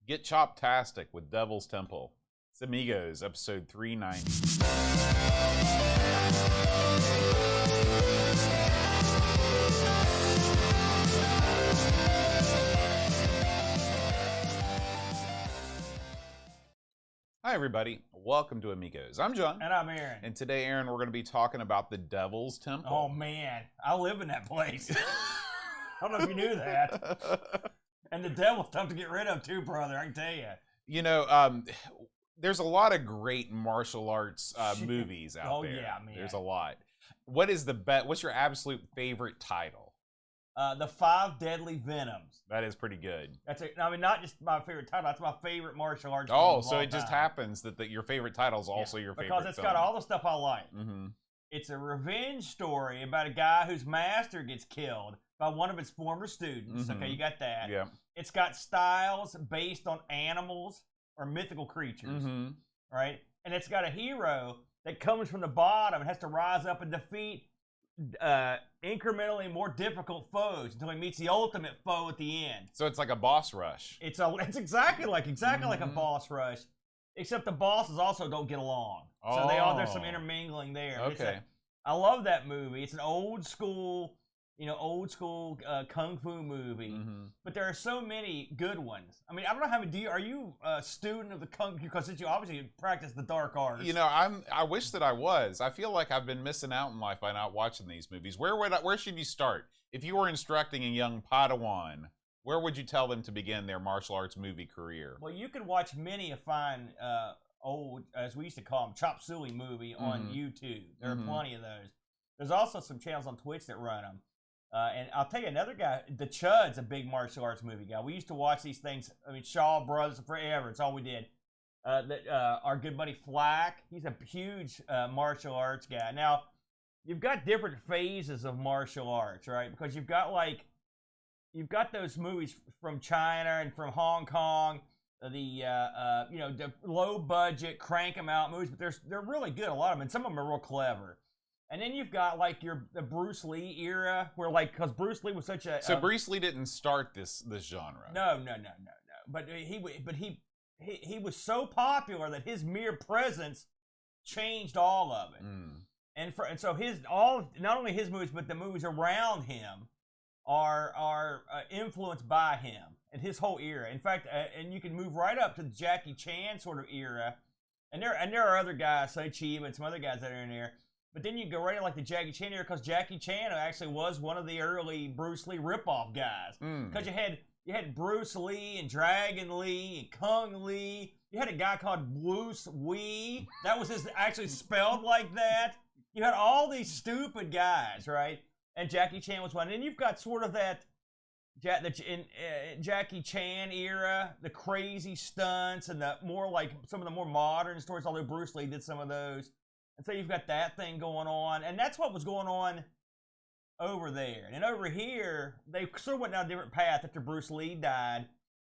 Get chop-tastic with Devil's Temple. It's Amigos, episode 390. Hi, everybody. Welcome to Amigos. I'm John. And I'm Aaron. And today, Aaron, we're going to be talking about the Devil's Temple. Oh, man. I live in that place. I don't know if you knew that. And the devil's tough to get rid of, too, brother. I can tell you. You know, there's a lot of great martial arts movies out there. Oh, yeah, man. There's a lot. What's your absolute favorite title? The 5 Deadly Venoms. That is pretty good. I mean, not just my favorite title. That's my favorite martial arts. Oh, so it just happens that your favorite title is also your favorite. Because it's got all the stuff I like. Mm-hmm. It's a revenge story about a guy whose master gets killed by one of his former students. Mm-hmm. Okay, you got that. Yeah. It's got styles based on animals or mythical creatures. Mm-hmm. Right? And it's got a hero that comes from the bottom and has to rise up and defeat incrementally more difficult foes until he meets the ultimate foe at the end. So it's like a boss rush. It's exactly like a boss rush, except the bosses also don't get along. So there's some intermingling there. Okay. I love that movie. It's an old school kung fu movie. Mm-hmm. But there are so many good ones. I mean, I don't know how many. Are you a student of the kung fu? Because since you obviously practice the dark arts. You know, I wish that I was. I feel like I've been missing out in life by not watching these movies. Where should you start? If you were instructing a young Padawan, where would you tell them to begin their martial arts movie career? Well, you can watch many a fine old, as we used to call them, chop suey movie on YouTube. There are plenty of those. There's also some channels on Twitch that run them. And I'll tell you another guy, the Chud's a big martial arts movie guy. We used to watch these things. I mean, Shaw Brothers forever. It's all we did. Our good buddy Flack, he's a huge martial arts guy. Now, you've got different phases of martial arts, right? Because you've got those movies from China and from Hong Kong, the low budget, crank 'em out movies, but they're really good, a lot of them, and some of them are real clever. And then you've got like the Bruce Lee era, where because Bruce Lee was such a Bruce Lee didn't start this genre. No. But he was so popular that his mere presence changed all of it. And so not only his movies but the movies around him are influenced by him and his whole era. In fact, and you can move right up to the Jackie Chan sort of era, and there are other guys, say Chiba and some other guys that are in there. But then you go right in like the Jackie Chan era, because Jackie Chan actually was one of the early Bruce Lee ripoff guys. Because you had Bruce Lee and Dragon Lee and Kung Lee. You had a guy called Bruce Wee. That was actually spelled like that. You had all these stupid guys, right? And Jackie Chan was one. And then you've got sort of that Jackie Chan era, the crazy stunts and some of the more modern stories, although Bruce Lee did some of those. And so you've got that thing going on, and that's what was going on over there. And over here, they sort of went down a different path after Bruce Lee died.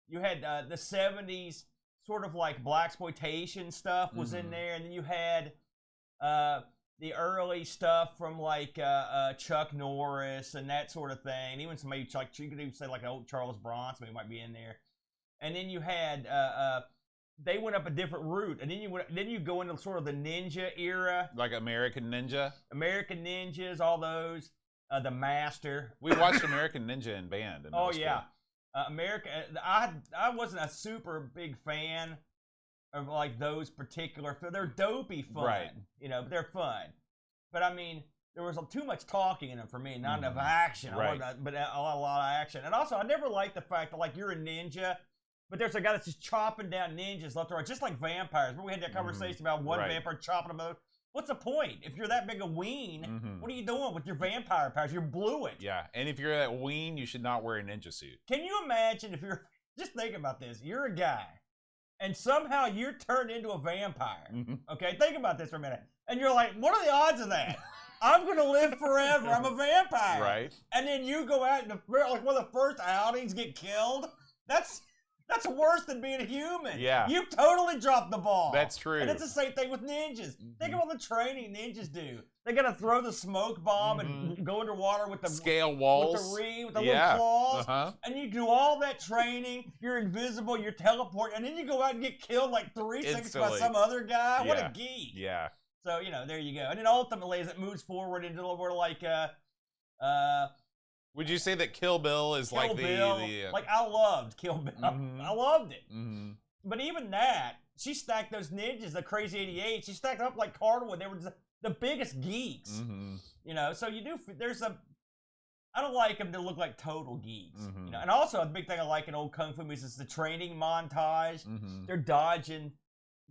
You had the 70s, sort of like blaxploitation stuff was in there, and then you had the early stuff from like Chuck Norris and that sort of thing. Even somebody like you could even say like an old Charles Bronson might be in there. And then you had they went up a different route, and then you go into sort of the ninja era, like American Ninjas, all those. The Master. We watched American Ninja in band. And oh yeah, I wasn't a super big fan of like those particular. They're dopey fun, right? You know, but they're fun. But I mean, there was too much talking in them for me, not enough action. Right. But a lot of action, and also I never liked the fact that like you're a ninja. But there's a guy that's just chopping down ninjas left and right, just like vampires. Remember we had that conversation about one vampire chopping them over? What's the point? If you're that big a ween, what are you doing with your vampire powers? You blew it. Yeah, and if you're that ween, you should not wear a ninja suit. Can you imagine if you're, just think about this, you're a guy, and somehow you're turned into a vampire. Okay, think about this for a minute. And you're like, what are the odds of that? I'm going to live forever. I'm a vampire. Right. And then you go out and like one of the first outings get killed. That's That's worse than being a human. Yeah. You totally dropped the ball. That's true. And it's the same thing with ninjas. Think of all the training ninjas do. They gotta throw the smoke bomb and go underwater with the scale walls, with the ring, with the little claws. Uh-huh. And you do all that training. You're invisible. You're teleport, and then you go out and get killed like 3 seconds by some other guy. What a geek. Yeah. So there you go. And then ultimately, as it moves forward into more like would you say that Kill Bill is Kill like Bill, the like I loved Kill Bill. I loved it. But even that, she stacked those ninjas, the Crazy 88. She stacked up like Cardwood. They were just the biggest geeks. So you do. There's a. I don't like them to look like total geeks. And also a big thing I like in old kung fu movies is the training montage. They're dodging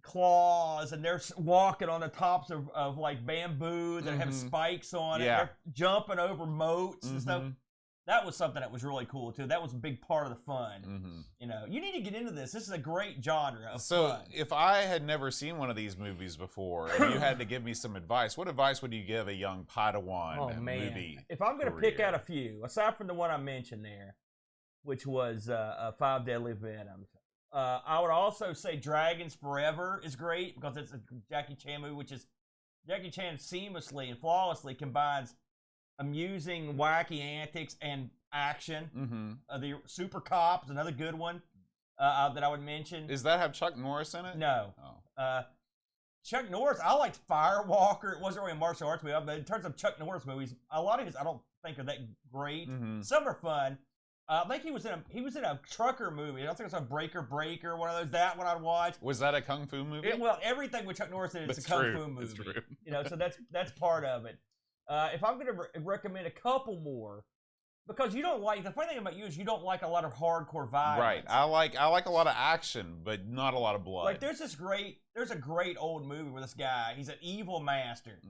claws and they're walking on the tops of like bamboo that have spikes on it. They're jumping over moats and stuff. That was something that was really cool too. That was a big part of the fun. You need to get into this. This is a great genre of fun. If I had never seen one of these movies before, and you had to give me some advice, what advice would you give a young Padawan movie? If I'm going to pick out a few, aside from the one I mentioned there, which was Five Deadly Venoms, I would also say Dragons Forever is great because it's a Jackie Chan movie, which is Jackie Chan seamlessly and flawlessly combines amusing, wacky antics and action. The Super Cop is another good one that I would mention. Does that have Chuck Norris in it? No. Chuck Norris, I liked Firewalker. It wasn't really a martial arts movie, but in terms of Chuck Norris movies, a lot of his I don't think are that great. Some are fun. I think he was in a trucker movie. I don't think it's a Breaker, one of those. That one I'd watch. Was that a kung fu movie? Well, everything with Chuck Norris in it is a kung fu movie. That's true. So that's part of it. If I'm going to recommend a couple more, because you don't like, the funny thing about you is you don't like a lot of hardcore violence. Right. I like a lot of action, but not a lot of blood. Like there's a great old movie where this guy, he's an evil master,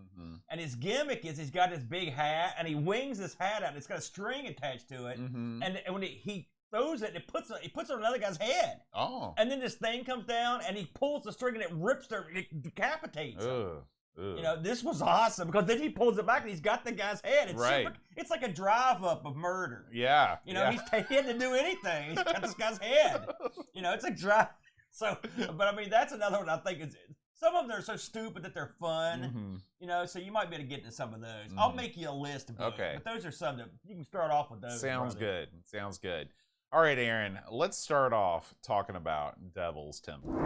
and his gimmick is he's got this big hat, and he wings this hat out, and it's got a string attached to it, and when he throws it, it puts it on another guy's head. Oh. And then this thing comes down, and he pulls the string, and it decapitates him. This was awesome because then he pulls it back and he's got the guy's head. It's it's like a drive-up of murder. Yeah. He had to do anything. He's got this guy's head. It's a drive. So, but I mean, that's another one I think is. Some of them are so stupid that they're fun. So you might be able to get into some of those. I'll make you a list of those. Okay. But those are some that you can start off with those. Sounds good. Sounds good. All right, Aaron. Let's start off talking about Devil's Temple.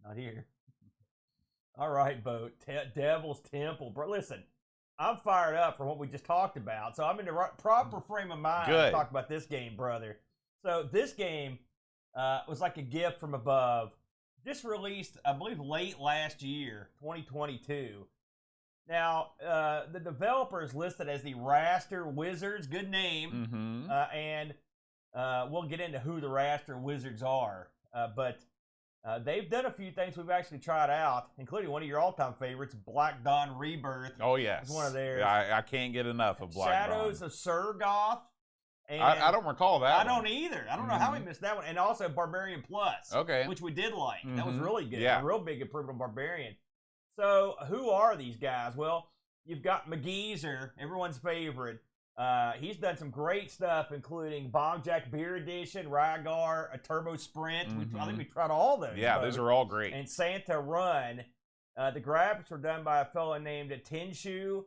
Not here. All right, Boat. Devil's Temple. Bro, listen, I'm fired up for what we just talked about, so I'm in the proper frame of mind to talk about this game, brother. So this game was like a gift from above. Just released, I believe, late last year, 2022. Now, the developer is listed as the Raster Wizards. Good name. And we'll get into who the Raster Wizards are. But they've done a few things we've actually tried out, including one of your all-time favorites, Black Dawn Rebirth. Oh, yes. It's one of theirs. I can't get enough of Black Dawn. Shadows of Surgoth. And I don't recall that. I don't either. I don't know how we missed that one. And also Barbarian Plus. Okay. Which we did like. That was really good. Yeah. A real big improvement on Barbarian. So, who are these guys? Well, you've got McGeezer, everyone's favorite. He's done some great stuff, including Bomb Jack Beer Edition, Rygar, a Turbo Sprint. I think we tried all those. Yeah, those are all great. And Santa Run. The graphics were done by a fellow named Tenshu,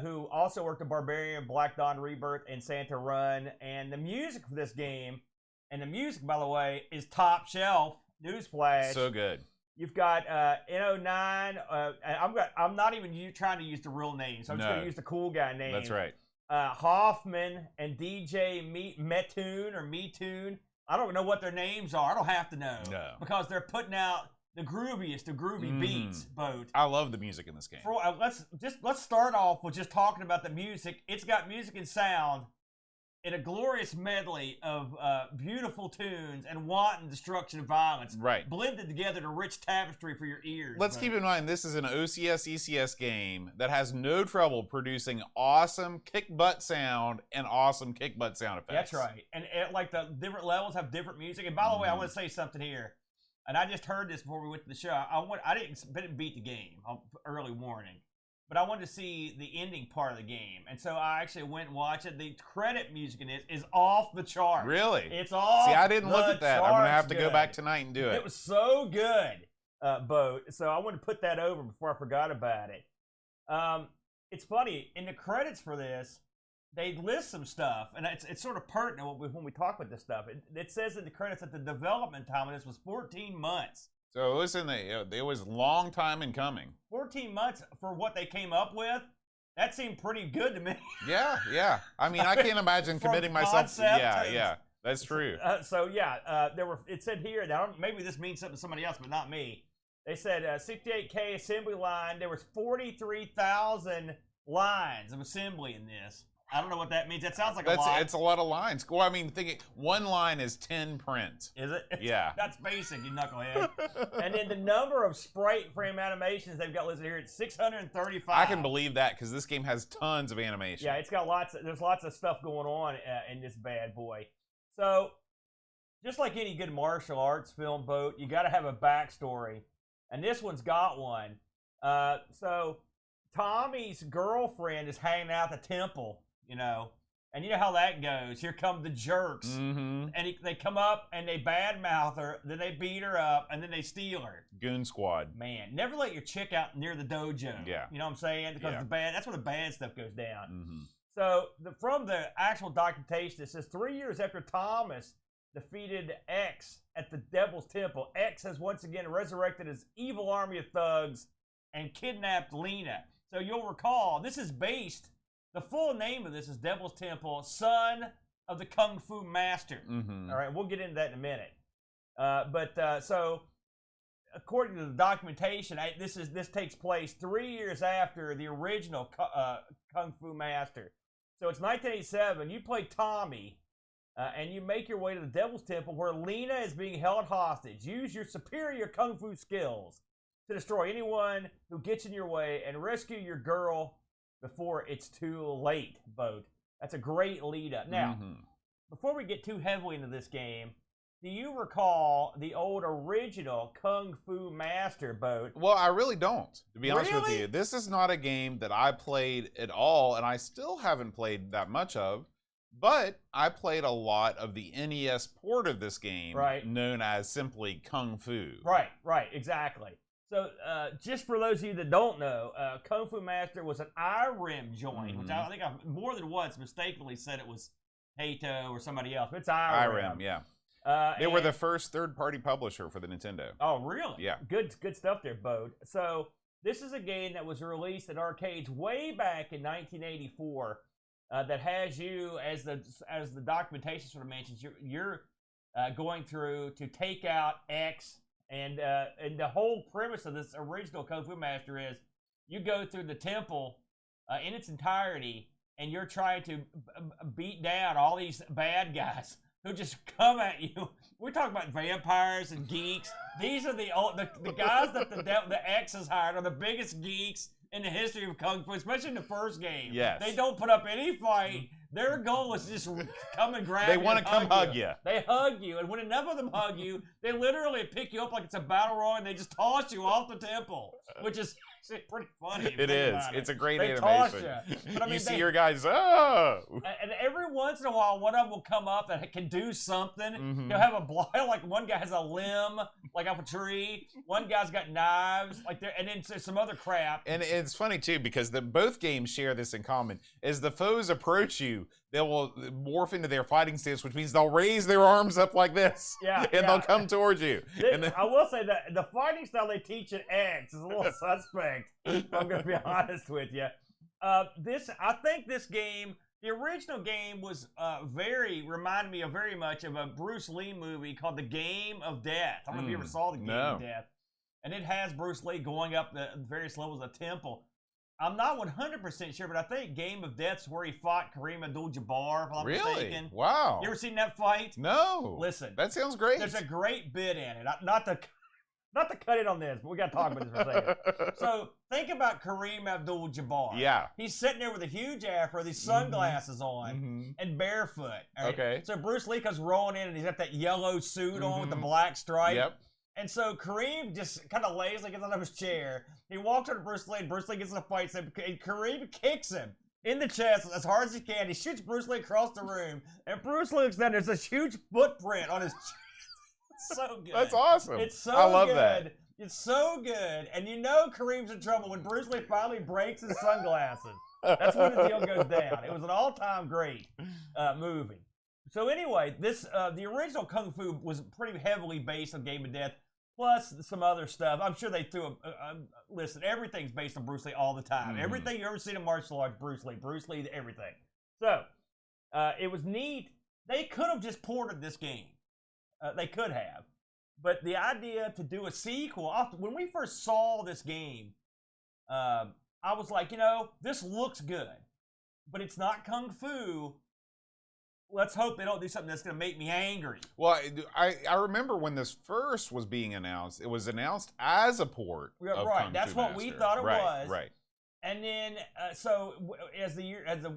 who also worked on Barbarian, Black Dawn Rebirth, and Santa Run. And the music for this game, and the music, by the way, is top shelf. Newsflash. So good. You've got N09. I'm not even trying to use the real name, so I'm just going to use the cool guy name. That's right. Hoffman and DJ Metune or Metune. I don't know what their names are. I don't have to know. No. Because they're putting out the grooviest of groovy beats, Boat. I love the music in this game. Let's start off with just talking about the music. It's got music and sound in a glorious medley of beautiful tunes and wanton destruction and violence, blended together to rich tapestry for your ears. Let's keep in mind this is an OCS ECS game that has no trouble producing awesome kick butt sound and awesome kick butt sound effects. That's right, and like the different levels have different music. And by the way, I want to say something here. and I just heard this before we went to the show. I didn't beat the game. Early warning. But I wanted to see the ending part of the game. And so I actually went and watched it. The credit music in this is off the chart. Really? It's off See, I didn't look at that. I'm going to have to go back tonight and do it. It was so good, Bo. So I wanted to put that over before I forgot about it. It's funny. In the credits for this, they list some stuff. And it's sort of pertinent when we talk about this stuff. It says in the credits that the development time of this was 14 months. So listen, it was a long time in coming. 14 months for what they came up with? That seemed pretty good to me. Yeah. I mean, I can't imagine committing myself. Yeah, that's true. It said here, now maybe this means something to somebody else, but not me. They said 68K assembly line. There was 43,000 lines of assembly in this. I don't know what that means. That sounds like a lot. It's a lot of lines. Well, I mean, one line is 10 print. Is it? Yeah. That's basic, you knucklehead. And then the number of sprite frame animations they've got listed here, it's 635. I can believe that because this game has tons of animation. Yeah, it's got there's lots of stuff going on in this bad boy. So, just like any good martial arts film, Boat, you got to have a backstory. And this one's got one. So, Tommy's girlfriend is hanging out at the temple. And you know how that goes. Here come the jerks. Mm-hmm. And they come up and they badmouth her, then they beat her up, and then they steal her. Goon squad. Man, never let your chick out near the dojo. Yeah. You know what I'm saying? Because that's where the bad stuff goes down. Mm-hmm. So from the actual documentation, it says 3 years after Thomas defeated X at the Devil's Temple, X has once again resurrected his evil army of thugs and kidnapped Lena. So you'll recall, this is based... The full name of this is Devil's Temple, Son of the Kung Fu Master. Mm-hmm. All right, we'll get into that in a minute. So, according to the documentation, this takes place 3 years after the original Kung Fu Master. So it's 1987. You play Tommy, and you make your way to the Devil's Temple, where Lena is being held hostage. Use your superior Kung Fu skills to destroy anyone who gets in your way and rescue your girl before it's too late, Boat. That's a great lead up. Now, before we get too heavily into this game, do you recall the old original Kung Fu Master, Boat? Well, I really don't, to be honest with you. This is not a game that I played at all, and I still haven't played that much of, but I played a lot of the NES port of this game, known as simply Kung Fu. Right, exactly. So, just for those of you that don't know, Kung Fu Master was an IRIM joint, which I think I've more than once mistakenly said it was Taito or somebody else, but it's IRIM. Yeah. They were the first third-party publisher for the Nintendo. Oh, really? Yeah. Good stuff there, Bode. So, this is a game that was released at arcades way back in 1984 that has you, as the documentation sort of mentions, you're going through to take out X. And the whole premise of this original Kung Fu Master is you go through the temple in its entirety, and you're trying to beat down all these bad guys who just come at you. We're talking about vampires and geeks. These are the guys that the X has hired are the biggest geeks in the history of Kung Fu, especially in the first game. Yes. They don't put up any fight. Their goal is just come and grab you. They want to come hug you. They hug you, and when enough of them hug you, they literally pick you up like it's a battle royal, and they just toss you off the temple, which is pretty funny. It is. It's a great animation. Toss you. But, I mean, you see your guys, oh! And every once in a while, one of them will come up that can do something. They'll have like one guy has a limb, like off a tree. One guy's got knives, and then some other crap. And it's funny, too, because both games share this in common. As the foes approach you, they will morph into their fighting stance, which means they'll raise their arms up like this. And they'll come towards you. I will say that the fighting style they teach at X is a little suspect, if I'm going to be honest with you. I think this game, the original game was reminded me very much of a Bruce Lee movie called The Game of Death. I don't know if you ever saw The Game of Death. And it has Bruce Lee going up the various levels of the temple. I'm not 100% sure, but I think Game of Death's where he fought Kareem Abdul-Jabbar, if I'm mistaken. Wow. You ever seen that fight? No. Listen. That sounds great. There's a great bit in it. Not to cut it on this, but we got to talk about this for a second. So, think about Kareem Abdul-Jabbar. Yeah. He's sitting there with a huge afro, these sunglasses on, and barefoot. Right? Okay. So, Bruce Lee comes rolling in, and he's got that yellow suit on with the black stripe. Yep. And so Kareem just kind of lazily gets out of his chair. He walks over to Bruce Lee, and Bruce Lee gets in a fight, and Kareem kicks him in the chest as hard as he can. He shoots Bruce Lee across the room, and Bruce Lee looks down. There's this huge footprint on his chest. It's so good. That's awesome. It's so I love good. that. It's so good. And you know Kareem's in trouble when Bruce Lee finally breaks his sunglasses. That's when the deal goes down. It was an all-time great movie. So anyway, this the original Kung Fu was pretty heavily based on Game of Death, plus some other stuff. I'm sure they threw listen, everything's based on Bruce Lee all the time. Mm-hmm. Everything you ever seen in martial arts, Bruce Lee, everything. So it was neat. They could have just ported this game. They could have. But the idea to do a sequel, when we first saw this game, I was like, this looks good, but it's not Kung Fu. Let's hope they don't do something that's going to make me angry. Well, I remember when this first was being announced, it was announced as a port of Kung That's Fu what Master. we thought it was. Right. And then, as the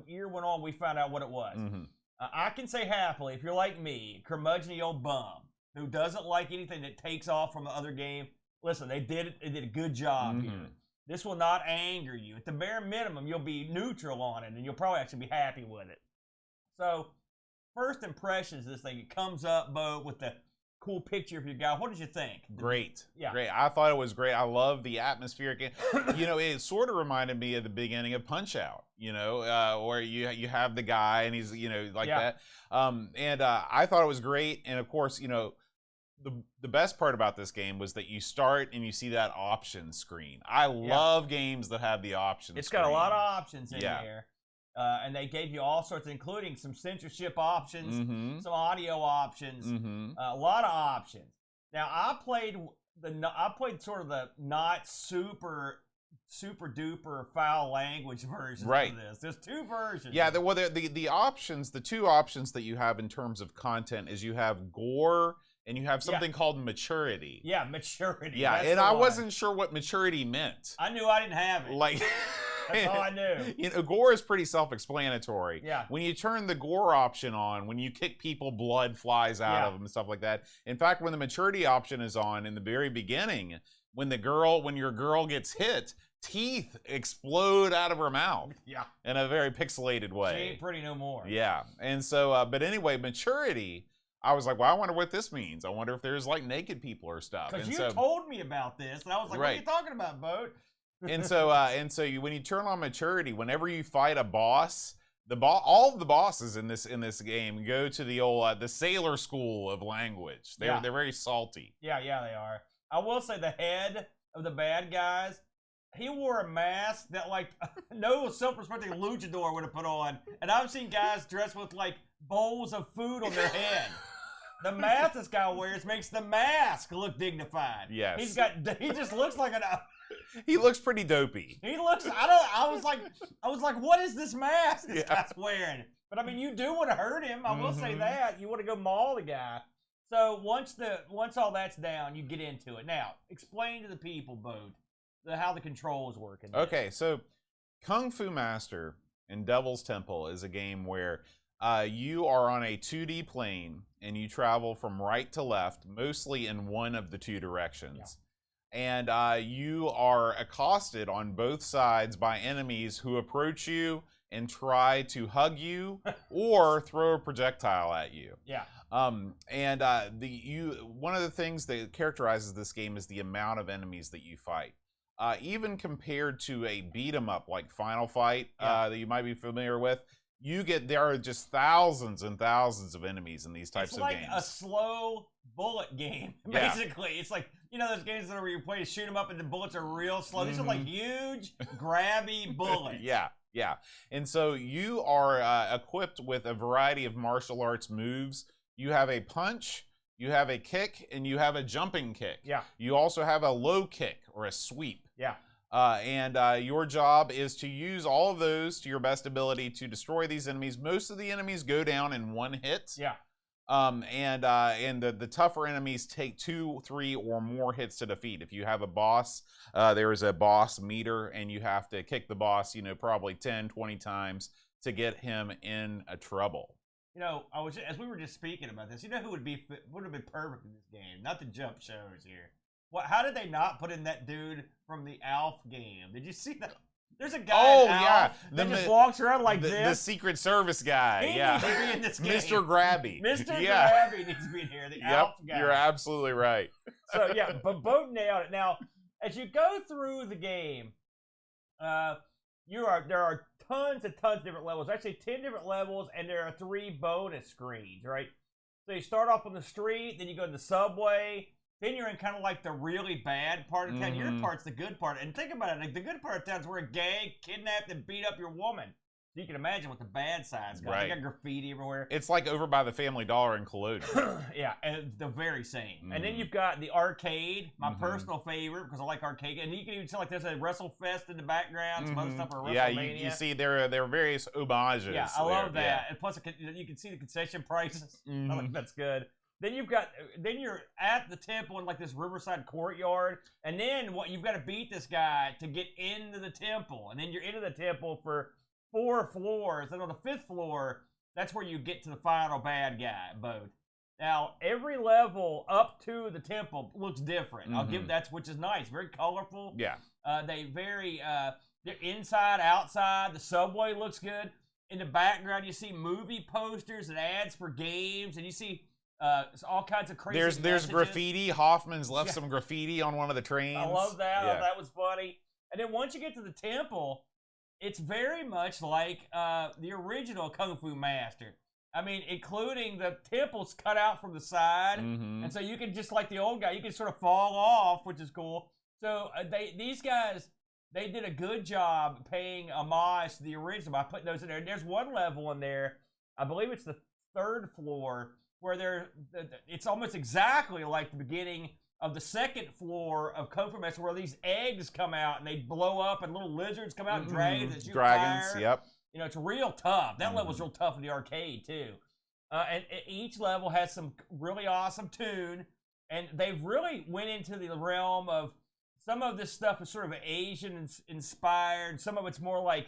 year went on, we found out what it was. Mm-hmm. I can say happily, if you're like me, curmudgeon old bum, who doesn't like anything that takes off from the other game, listen, they did a good job here. This will not anger you. At the bare minimum, you'll be neutral on it, and you'll probably actually be happy with it. So, first impressions of this thing, it comes up, Bo, with the cool picture of your guy. What did you think? Great. Yeah. Great. I thought it was great. I love the atmospheric. It sort of reminded me of the beginning of Punch-Out, where you have the guy and he's, that. And I thought it was great. And of course, the best part about this game was that you start and you see that options screen. I love games that have the options It's screen. got a lot of options in there. And they gave you all sorts, including some censorship options, some audio options, a lot of options. Now, I played sort of the not super duper foul language version of this. There's two versions. Yeah, the options, the two options that you have in terms of content is you have gore and you have something called maturity. Yeah, maturity. Yeah, and I wasn't sure what maturity meant. I knew I didn't have it. Like, that's all I knew. Gore is pretty self-explanatory. Yeah. When you turn the gore option on, when you kick people, blood flies out of them and stuff like that. In fact, when the maturity option is on in the very beginning, when your girl gets hit, teeth explode out of her mouth. Yeah. In a very pixelated way. She ain't pretty no more. Yeah. And so, but anyway, maturity, I was like, well, I wonder what this means. I wonder if there's like naked people or stuff. Because you told me about this, and I was like, what are you talking about, Boat? And so, when you turn on maturity, whenever you fight a boss, all of the bosses in this game go to the old the sailor school of language. They're very salty. Yeah, they are. I will say the head of the bad guys, he wore a mask that like no self-respecting luchador would have put on, and I've seen guys dressed with like bowls of food on their head. The mask this guy wears makes the mask look dignified. Yes. He just looks like an. He looks pretty dopey. He looks. I was like, what is this mask this guy's wearing? But I mean, you do want to hurt him. I will say that you want to go maul the guy. So once all that's down, you get into it. Now, explain to the people, Boat, how the controls work. Okay, so Kung Fu Master in Devil's Temple is a game where you are on a 2D plane and you travel from right to left, mostly in one of the two directions. Yeah. And you are accosted on both sides by enemies who approach you and try to hug you or throw a projectile at you. Yeah. One of the things that characterizes this game is the amount of enemies that you fight. Even compared to a beat 'em up like Final Fight that you might be familiar with, there are just thousands and thousands of enemies in these types of games. It's like a slow bullet game, basically. It's like, those games that where you play to shoot them up and the bullets are real slow. These are like huge, grabby bullets. Yeah. And so you are equipped with a variety of martial arts moves. You have a punch, you have a kick, and you have a jumping kick. Yeah. You also have a low kick or a sweep. Yeah. Your job is to use all of those to your best ability to destroy these enemies. Most of the enemies go down in one hit. Yeah. And the tougher enemies take 2, 3, or more hits to defeat. If you have a boss, there is a boss meter, and you have to kick the boss, probably 10, 20 times to get him in a trouble. As we were just speaking about this, who would have been perfect in this game? Not the jump shows here. How did they not put in that dude from the Alf game? Did you see that? There's a guy that just walks around like this. The Secret Service guy. He needs to be in this game. Mr. Grabby. Mr. Grabby needs to be in here. The Alf guy. You're absolutely right. So yeah, but Boat nailed it. Now, as you go through the game, there are tons and tons of different levels. Actually, 10 different levels, and there are 3 bonus screens, right? So you start off on the street, then you go to the subway, then you're in kind of like the really bad part of town. Your part's the good part. And think about it, like the good part of town is where a gang kidnapped and beat up your woman. So you can imagine what the bad side's got. Right. They got graffiti everywhere. It's like over by the Family Dollar in Cologne. Yeah, and the very same. And then you've got the arcade, my personal favorite, because I like arcade. And you can even see like there's a WrestleFest in the background, some other stuff for WrestleMania. Yeah, you see there are various homages. Yeah, I love that. Yeah. And plus, you can see the concession prices. I think that's good. Then you're at the temple in like this riverside courtyard, and then you've got to beat this guy to get into the temple, and then you're into the temple for 4 floors. Then on the 5th floor, that's where you get to the final bad guy boat. Now every level up to the temple looks different. I'll give which is nice, very colorful. Yeah. They're inside, outside. The subway looks good. In the background, you see movie posters and ads for games, and you see. All kinds of crazy There's messages. Graffiti. Hoffman's left some graffiti on one of the trains. I love that. Yeah. That was funny. And then once you get to the temple, it's very much like the original Kung Fu Master. I mean, including the temple's cut out from the side. And so you can, just like the old guy, you can sort of fall off, which is cool. So these guys, they did a good job paying homage to the original by putting those in there. And there's one level in there, I believe it's the 3rd floor, where it's almost exactly like the beginning of the 2nd floor of Kung Fu Master, where these eggs come out and they blow up and little lizards come out and dragons that shoot fire. Yep. You know, it's real tough. That level's real tough in the arcade too. And each level has some really awesome tune, and they've really went into the realm of some of this stuff is sort of Asian inspired. Some of it's more like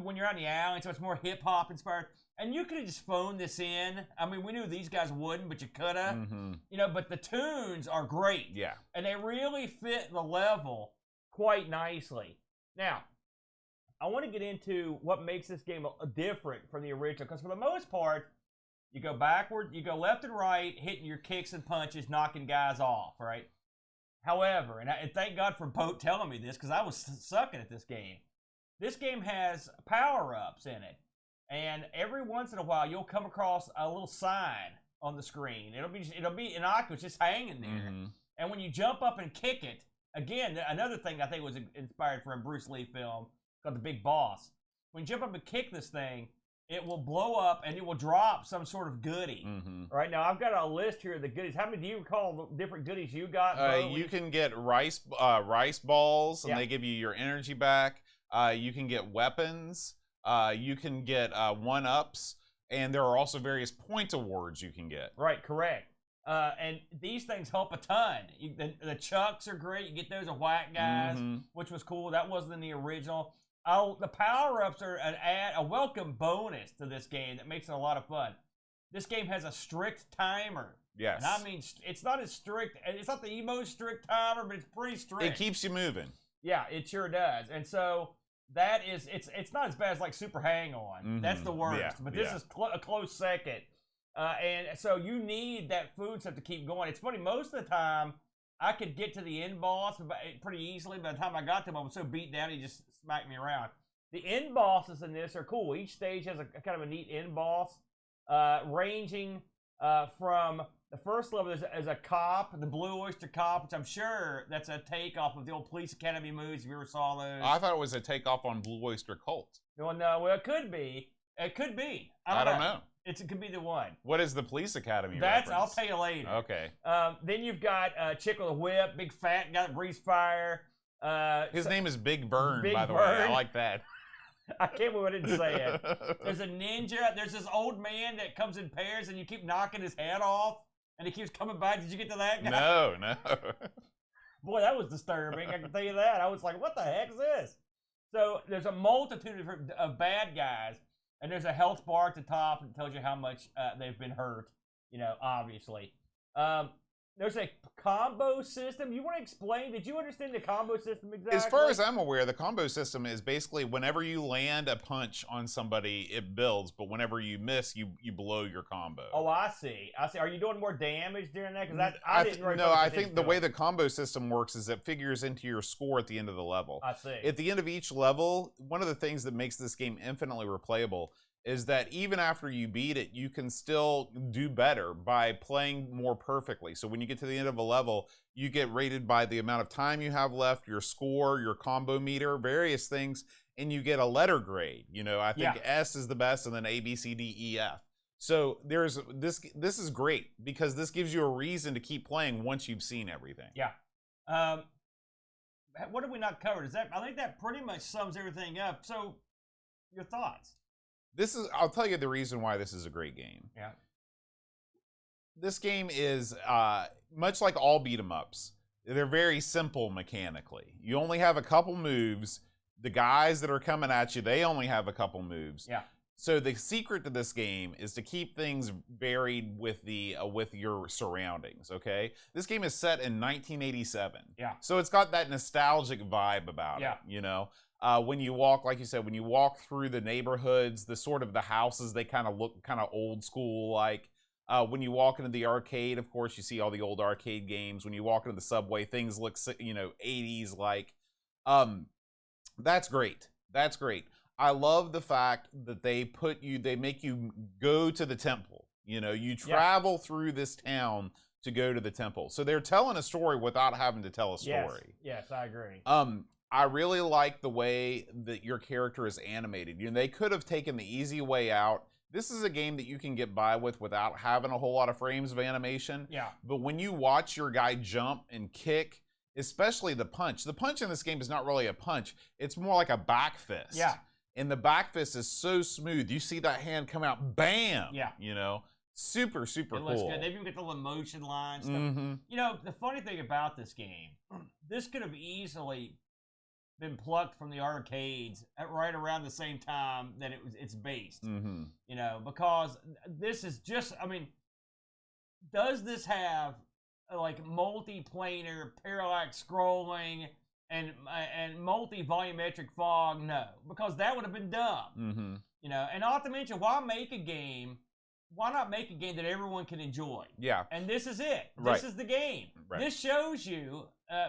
when you're out in the alley, so it's more hip hop inspired. And you could have just phoned this in. I mean, we knew these guys wouldn't, but you could have. You know, but the tunes are great. Yeah. And they really fit the level quite nicely. Now, I want to get into what makes this game different from the original. Because for the most part, you go backward, you go left and right, hitting your kicks and punches, knocking guys off, right? However, and thank God for Boat telling me this, because I was sucking at this game has power-ups in it. And every once in a while, you'll come across a little sign on the screen. It'll be innocuous, just hanging there. And when you jump up and kick it, again, another thing I think was inspired from a Bruce Lee film called The Big Boss. When you jump up and kick this thing, it will blow up and it will drop some sort of goodie. Right now, I've got a list here of the goodies. How many do you recall the different goodies you got? You can get rice balls, and they give you your energy back. You can get weapons. You can get 1-ups, and there are also various point awards you can get. Right, correct. And these things help a ton. The chucks are great. You get those at Whack Guys, which was cool. That wasn't in the original. The power-ups are a welcome bonus to this game that makes it a lot of fun. This game has a strict timer. Yes. And I mean, it's not as strict. It's not the most strict timer, but it's pretty strict. It keeps you moving. Yeah, it sure does. And so it's not as bad as like Super Hang On. That's the worst. Yeah, but this is a close second. And so you need that food stuff to keep going. It's funny, most of the time, I could get to the end boss pretty easily. By the time I got to him, I was so beat down, he just smacked me around. The end bosses in this are cool. Each stage has a kind of a neat end boss, ranging from the first level is a cop, the Blue Oyster Cop, which I'm sure that's a takeoff of the old Police Academy movies, if you ever saw those. I thought it was a takeoff on Blue Oyster Cult. No, well, it could be. It could be. I don't know. It could be the one. What is the Police Academy reference? I'll tell you later. Okay. Then you've got a chick with a whip, big fat guy that breathes fire. His name is Big Burn, by the way. I like that. I can't believe I didn't say it. There's a ninja. There's this old man that comes in pairs, and you keep knocking his head off, and he keeps coming back. Did you get to that guy? No. Boy, that was disturbing. I can tell you that. I was like, what the heck is this? So there's a multitude of bad guys. And there's a health bar at the top that tells you how much they've been hurt, obviously. There's a combo system? You want to explain? Did you understand the combo system exactly? As far as I'm aware, the combo system is basically whenever you land a punch on somebody, it builds, but whenever you miss, you blow your combo. Oh, I see. Are you doing more damage during that? Because I didn't really No, I think the way the combo system works is it figures into your score at the end of the level. I see. At the end of each level, one of the things that makes this game infinitely replayable is that even after you beat it, you can still do better by playing more perfectly. So when you get to the end of a level, you get rated by the amount of time you have left, your score, your combo meter, various things, and you get a letter grade. You know, I think S is the best, and then A, B, C, D, E, F. So there's this is great because this gives you a reason to keep playing once you've seen everything. Yeah. What have we not covered? I think that pretty much sums everything up. So your thoughts? I'll tell you the reason why this is a great game. Yeah. This game is much like all beat 'em ups. They're very simple mechanically. You only have a couple moves. The guys that are coming at you, they only have a couple moves. Yeah. So the secret to this game is to keep things varied with your surroundings, okay? This game is set in 1987. Yeah. So it's got that nostalgic vibe about it, you know? When you walk, like you said, when you walk through the neighborhoods, the houses, they kind of look kind of old school like. When you walk into the arcade, of course, you see all the old arcade games. When you walk into the subway, things look, 80s like. That's great. That's great. I love the fact that they make you go to the temple. You know, you travel through this town to go to the temple. So they're telling a story without having to tell a story. Yes, I agree. I really like the way that your character is animated. You know, they could have taken the easy way out. This is a game that you can get by with without having a whole lot of frames of animation. Yeah. But when you watch your guy jump and kick, especially the punch in this game is not really a punch. It's more like a back fist. Yeah. And the back fist is so smooth. You see that hand come out, bam! Yeah. You know, super, super cool. It looks good. They even get the little motion lines. You know, the funny thing about this game, this could have easily been plucked from the arcades at right around the same time that it's based. You know, because this is just, I mean, does this have like multiplanar parallax scrolling and multi-volumetric fog? No, because that would have been dumb. You know, and not to mention, why not make a game that everyone can enjoy? Yeah. And this is it. Right. This is the game. Right. This shows you,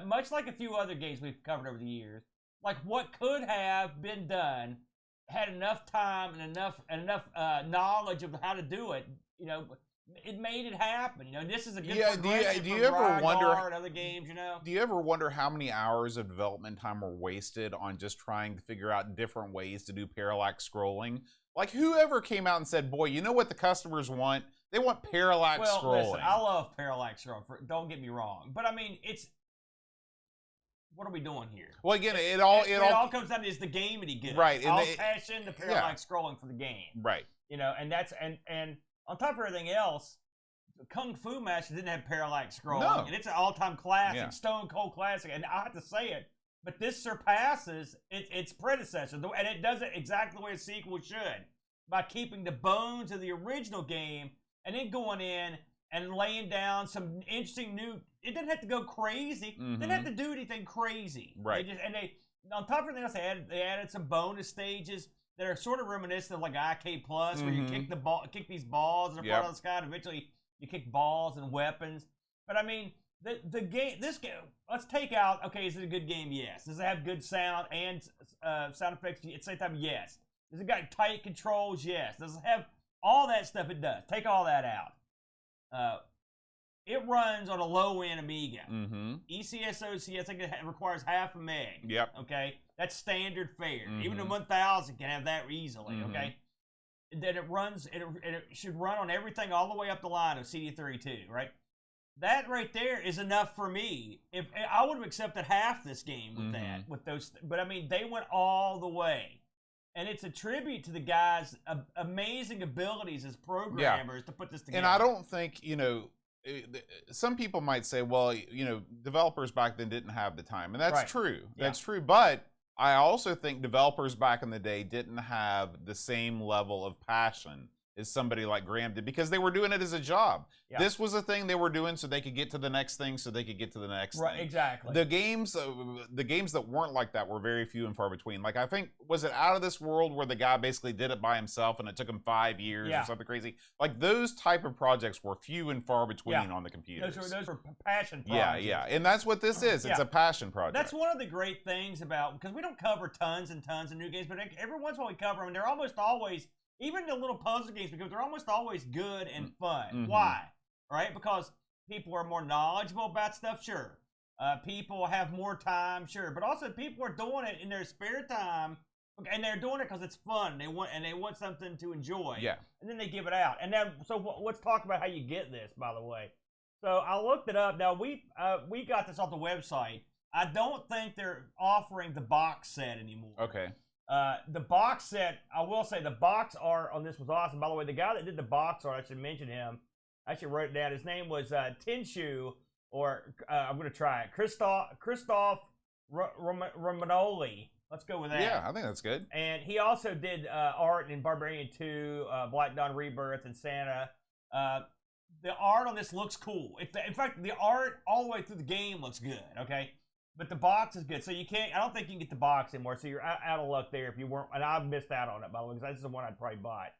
much like a few other games we've covered over the years, like what could have been done, had enough time and enough knowledge of how to do it. You know, it made it happen. You know, this is a good progression do you from ever wonder and other games? You know, do you ever wonder how many hours of development time were wasted on just trying to figure out different ways to do parallax scrolling? Like, whoever came out and said, "Boy, you know what the customers want? They want parallax scrolling." Listen, I love parallax scrolling. Don't get me wrong, but I mean, it's. What are we doing here? Well, again, it all comes down to is the game any good? Right. I'll cash in the parallax scrolling for the game. Right. You know, and that's and on top of everything else, Kung Fu Master didn't have parallax scrolling, No. and it's an all-time classic, Yeah. stone cold classic. And I have to say it, but this surpasses its predecessor, and it does it exactly the way a sequel should, by keeping the bones of the original game and then going in and laying down some interesting new. It didn't have to go crazy. They didn't have to do anything crazy. Right. They on top of everything else, they added some bonus stages that are sort of reminiscent of like Arcade Plus, where you kick these balls and part of the sky, and eventually you kick balls and weapons. But I mean, this game. Let's take out. Okay, is it a good game? Yes. Does it have good sound and sound effects at the same time? Yes. Does it got tight controls? Yes. Does it have all that stuff? It does. Take all that out. It runs on a low-end Amiga. ECSOC, I think it requires half a meg. Yep. Okay? That's standard fare. Even the 1000 can have that easily, okay? Then it should run on everything all the way up the line of CD32, right? That right there is enough for me. If I would have accepted half this game with that, with those, but I mean, they went all the way. And it's a tribute to the guys' amazing abilities as programmers to put this together. And I don't think, you know, some people might say, well, you know, developers back then didn't have the time. And that's true. That's true. But I also think developers back in the day didn't have the same level of passion as somebody like Graham did, because they were doing it as a job. Yeah. This was a thing they were doing so they could get to the next thing, so they could get to the next Right, thing. exactly. The games that weren't like that were very few and far between. Like, I think, was it Out of This World where the guy basically did it by himself and it took him 5 years or something crazy? Like, those type of projects were few and far between on the computers. Those were passion projects. Yeah. And that's what this is. It's a passion project. That's one of the great things about, because we don't cover tons and tons of new games, but every once in a while we cover them, and they're almost always, even the little puzzle games, because they're almost always good and fun. Mm-hmm. Why? Right? Because people are more knowledgeable about stuff, sure. People have more time, sure. But also people are doing it in their spare time, and they're doing it because it's fun. They want something to enjoy. Yeah. And then they give it out. And then, so let's talk about how you get this, by the way. So I looked it up. Now, we got this off the website. I don't think they're offering the box set anymore. Okay. The box set, I will say the box art on this was awesome. By the way, the guy that did the box art, I should mention him. I actually wrote it down. His name was Tinshu, or I'm going to try it. Christoph Romanoli. Let's go with that. Yeah, I think that's good. And he also did art in Barbarian 2, Black Dawn Rebirth, and Santa. The art on this looks cool. In fact, the art all the way through the game looks good, okay? But the box is good. So you can't, I don't think you can get the box anymore, so you're out of luck there if you weren't, and I missed out on it, by the way, because this is the one I'd probably bought.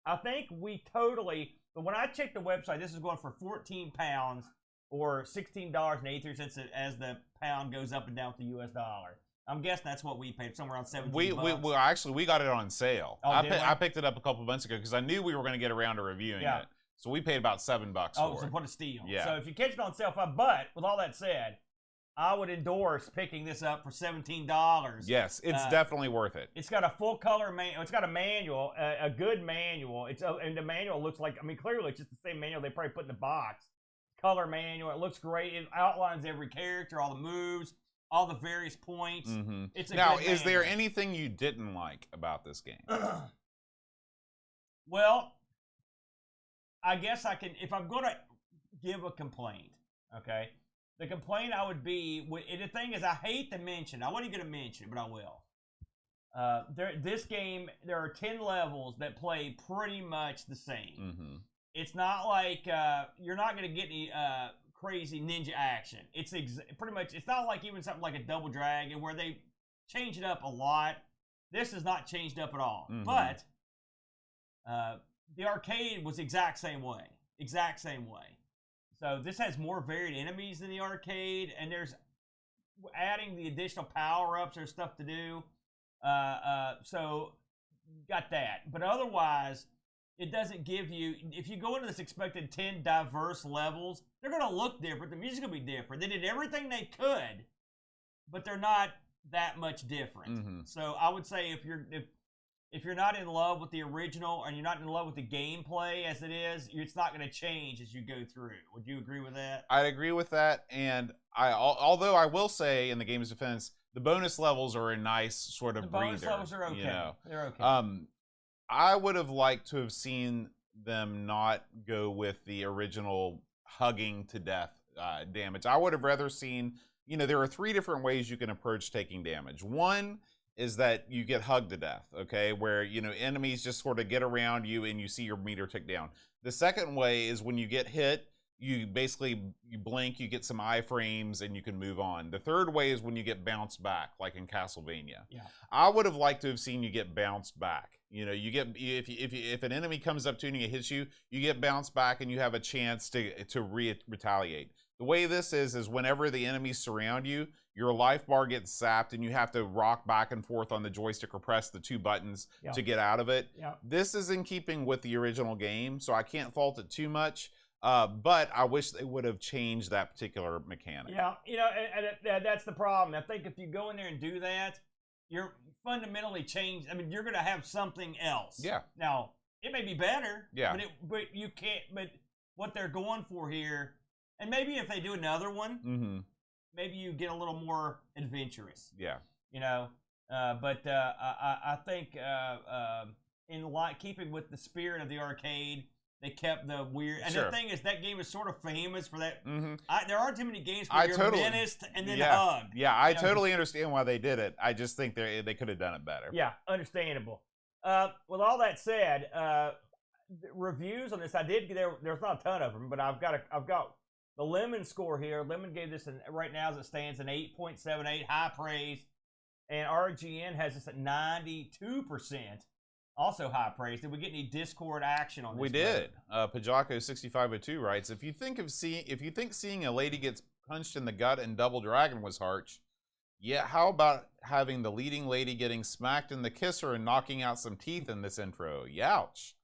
I think we totally, but when I checked the website, this is going for 14 pounds or $16.83 as the pound goes up and down with the U.S. dollar. I'm guessing that's what we paid, somewhere around $17. We got it on sale. Oh, I picked it up a couple months ago because I knew we were going to get around to reviewing it. So we paid about $7 for it. Oh, so what a steal. Yeah. So if you catch it on sale, but with all that said, I would endorse picking this up for $17. Yes, it's definitely worth it. It's got a full color manual. It's got a manual, a good manual. And the manual looks like, I mean, clearly it's just the same manual they probably put in the box. Color manual. It looks great. It outlines every character, all the moves, all the various points. Mm-hmm. It's a now, good is there manual. anything you didn't like about this game? Well, I guess I can, if I'm going to give a complaint, okay, the complaint I would be, and the thing is, I hate to mention, I wasn't going to mention it, but I will. This game, there are 10 levels that play pretty much the same. Mm-hmm. It's not like, you're not going to get any crazy ninja action. It's pretty much, it's not like even something like a Double Dragon where they change it up a lot. This is not changed up at all. Mm-hmm. But the arcade was exact same way. Exact same way. So this has more varied enemies than the arcade, and there's adding the additional power-ups or stuff to do. So you got that. But otherwise, it doesn't give you, if you go into this expected 10 diverse levels, they're going to look different. The music's going to be different. They did everything they could, but they're not that much different. Mm-hmm. So I would say if you're not in love with the original and you're not in love with the gameplay as it is, it's not going to change as you go through. Would you agree with that? I'd agree with that, and although I will say, in the game's defense, the bonus levels are a nice sort of breather. The bonus levels are okay. You know? They're okay. I would have liked to have seen them not go with the original hugging to death damage. I would have rather seen, there are 3 different ways you can approach taking damage. One is that you get hugged to death, okay, where, enemies just sort of get around you and you see your meter tick down. The second way is when you get hit, you blink, you get some iframes, and you can move on. The third way is when you get bounced back, like in Castlevania. Yeah. I would have liked to have seen you get bounced back. You get, if an enemy comes up to you and it hits you, you get bounced back and you have a chance to retaliate. The way this is whenever the enemies surround you, your life bar gets zapped and you have to rock back and forth on the joystick or press the 2 buttons to get out of it. Yeah. This is in keeping with the original game, so I can't fault it too much. But I wish they would have changed that particular mechanic. Yeah, and that's the problem. I think if you go in there and do that, you're fundamentally changed. I mean, you're going to have something else. Yeah. Now, it may be better. Yeah. But you can't. But what they're going for here, and maybe if they do another one, mm-hmm. maybe you get a little more adventurous. Yeah. But I think in keeping with the spirit of the arcade, they kept the weird. And the thing is, that game is sort of famous for that. Mm-hmm. There aren't too many games where you're menaced and then hugged. Yeah, I totally understand why they did it. I just think they could have done it better. Yeah, understandable. With all that said, reviews on this. There's not a ton of them, but I've got the Lemon score here. Lemon gave this right now as it stands an 8.78, high praise, and RGN has this at 92%, also high praise. Did we get any Discord action on this? We did. Pajako6502 writes, if you think seeing a lady gets punched in the gut in Double Dragon was harsh, yeah, how about having the leading lady getting smacked in the kisser and knocking out some teeth in this intro? Youch.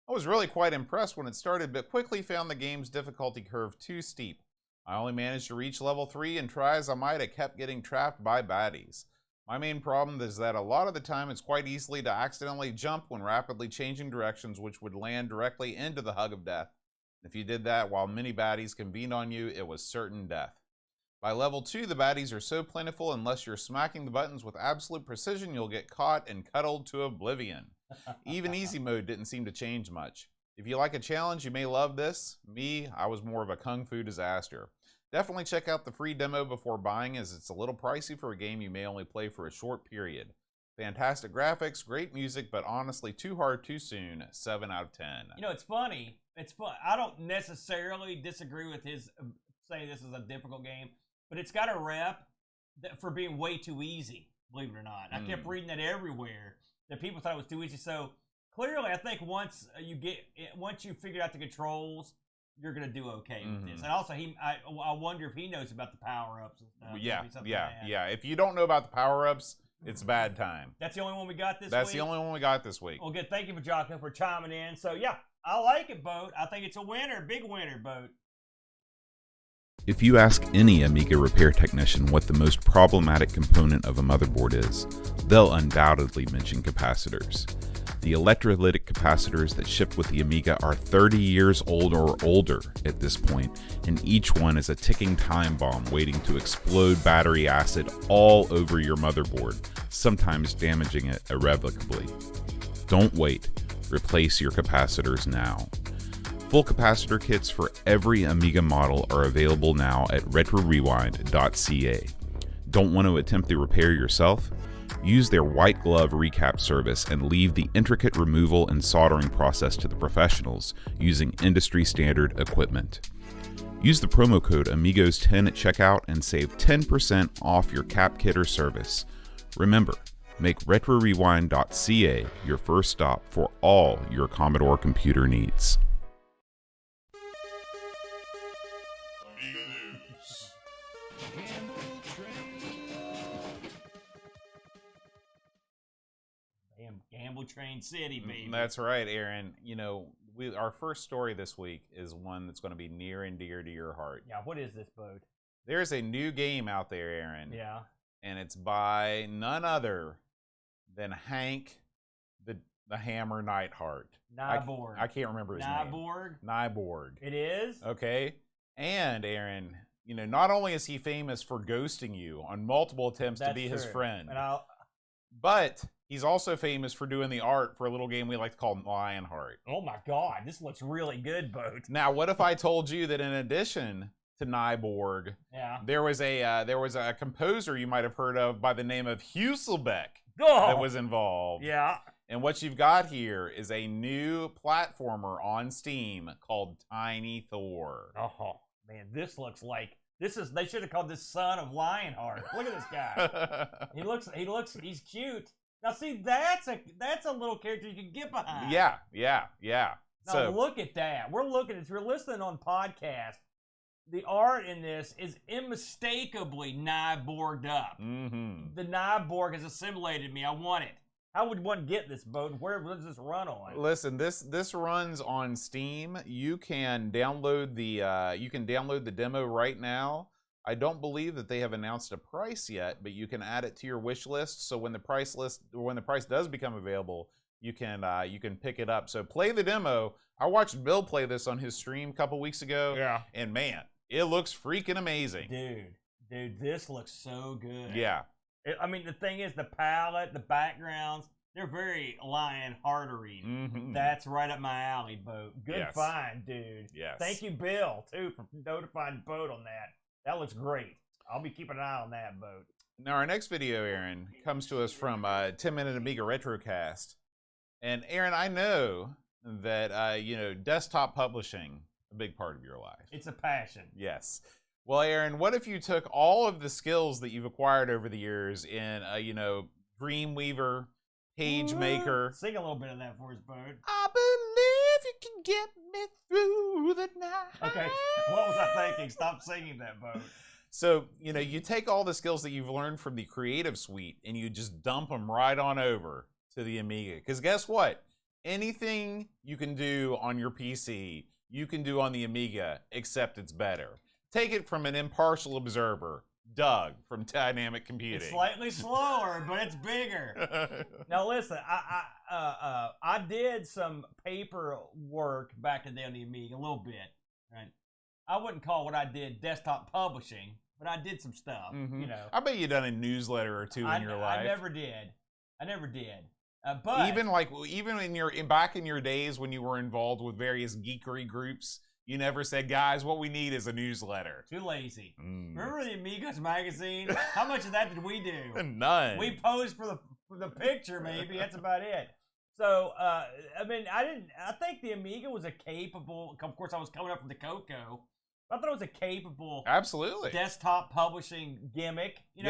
I was really quite impressed when it started, but quickly found the game's difficulty curve too steep. I only managed to reach level 3, and try as I might, I kept getting trapped by baddies. My main problem is that a lot of the time it's quite easily to accidentally jump when rapidly changing directions, which would land directly into the hug of death. If you did that while many baddies convened on you, it was certain death. By level 2, the baddies are so plentiful, unless you're smacking the buttons with absolute precision, you'll get caught and cuddled to oblivion. Even easy mode didn't seem to change much. If you like a challenge, you may love this. Me, I was more of a kung fu disaster. Definitely check out the free demo before buying, as it's a little pricey for a game you may only play for a short period. Fantastic graphics, great music, but honestly too hard too soon. 7 out of 10. You know, it's funny. It's fun. I don't necessarily disagree with his saying this is a difficult game, but it's got a rep for being way too easy, believe it or not. I kept reading that everywhere, that people thought it was too easy. So clearly, I think once you figure out the controls, you're gonna do okay with this. And also, I wonder if he knows about the power-ups and stuff. Yeah. If you don't know about the power-ups, it's bad time. That's the only one we got this week? That's the only one we got this week. Well, good. Thank you, Jocko, for chiming in. So, yeah, I like it, Boat. I think it's a winner. Big winner, Boat. If you ask any Amiga repair technician what the most problematic component of a motherboard is, they'll undoubtedly mention capacitors. The electrolytic capacitors that shipped with the Amiga are 30 years old or older at this point, and each one is a ticking time bomb waiting to explode battery acid all over your motherboard, sometimes damaging it irrevocably. Don't wait. Replace your capacitors now. Full capacitor kits for every Amiga model are available now at RetroRewind.ca. Don't want to attempt the repair yourself? Use their white glove recap service and leave the intricate removal and soldering process to the professionals using industry standard equipment. Use the promo code Amigos10 at checkout and save 10% off your cap kit or service. Remember, make RetroRewind.ca your first stop for all your Commodore computer needs. Gamble Train City, baby. That's right, Aaron. You know, our first story this week is one that's going to be near and dear to your heart. Yeah, what is this, Boat? There's a new game out there, Aaron. Yeah. And it's by none other than Hank the Hammer Neidhart. Nyborg. I can't remember his name. Nyborg. It is? Okay. And, Aaron, you know, not only is he famous for ghosting you on multiple attempts to be his friend, but he's also famous for doing the art for a little game we like to call Lionheart. Oh my God, this looks really good, Boat. Now, what if I told you that in addition to Nyborg, there was a composer you might have heard of by the name of Husselbeck that was involved. Yeah. And what you've got here is a new platformer on Steam called Tiny Thor. Oh man, this looks like they should have called this Son of Lionheart. Look at this guy. He's cute. Now see, that's a little character you can get behind. Yeah. Now look at that. If you're listening on podcast, the art in this is unmistakably Nyborged up. The Nyborg has assimilated me. I want it. How would one get this, Boat? Where does this run on? Listen, this runs on Steam. You can download the demo right now. I don't believe that they have announced a price yet, but you can add it to your wish list. So when the price does become available, you can pick it up. So play the demo. I watched Bill play this on his stream a couple weeks ago. Yeah. And man, it looks freaking amazing. Dude, this looks so good. Yeah. I mean, the thing is, the palette, the backgrounds, they're very Lionheartery. That's right up my alley, Boat. Good find, dude. Yes. Thank you, Bill, too, for notifying Boat on that. That looks great. I'll be keeping an eye on that, Boat. Now, our next video, Aaron, comes to us from 10 Minute Amiga Retrocast. And, Aaron, I know that desktop publishing a big part of your life. It's a passion. Yes. Well, Aaron, what if you took all of the skills that you've acquired over the years in, Dreamweaver, PageMaker. Sing a little bit of that for us, Bud. I believe you can get me through the night. Okay, what was I thinking? Stop singing that, Bud. So, you take all the skills that you've learned from the Creative Suite and you just dump them right on over to the Amiga. Because guess what? Anything you can do on your PC, you can do on the Amiga, except it's better. Take it from an impartial observer, Doug from Dynamic Computing. It's slightly slower, but it's bigger. Now listen, I did some paper work back in the day on the Amiga, a little bit. Right? I wouldn't call what I did desktop publishing, but I did some stuff. I bet you done a newsletter or two in your life. I never did. But even back in your days when you were involved with various geekery groups, you never said, guys, what we need is a newsletter. Too lazy. Remember the Amigos magazine? How much of that did we do? None. We posed for the picture, maybe. That's about it. So, I think the Amiga was a capable, of course I was coming up from the Coco. I thought it was a capable absolutely desktop publishing gimmick. It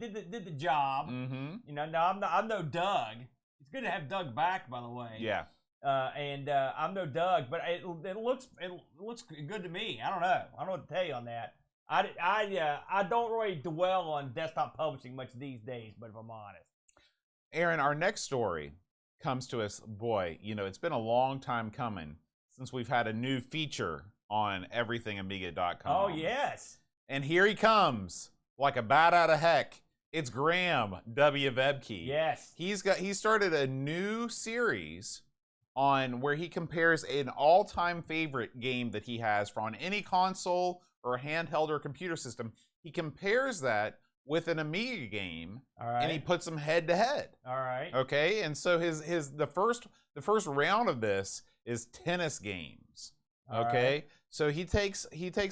did the job. Now I'm no Doug. It's good to have Doug back, by the way. Yeah. I'm no Doug, but it looks good to me. I don't know what to tell you on that. I don't really dwell on desktop publishing much these days, but if I'm honest. Aaron, our next story comes to us. Boy, it's been a long time coming since we've had a new feature on everythingamiga.com. Oh yes. And here he comes, like a bat out of heck. It's Graham W. Vebke. Yes. He started a new series on where he compares an all-time favorite game that he has on any console or handheld or computer system. He compares that with an Amiga game, and he puts them head to head. All right. Okay, and so the first round of this is tennis games. Okay, right. So he takes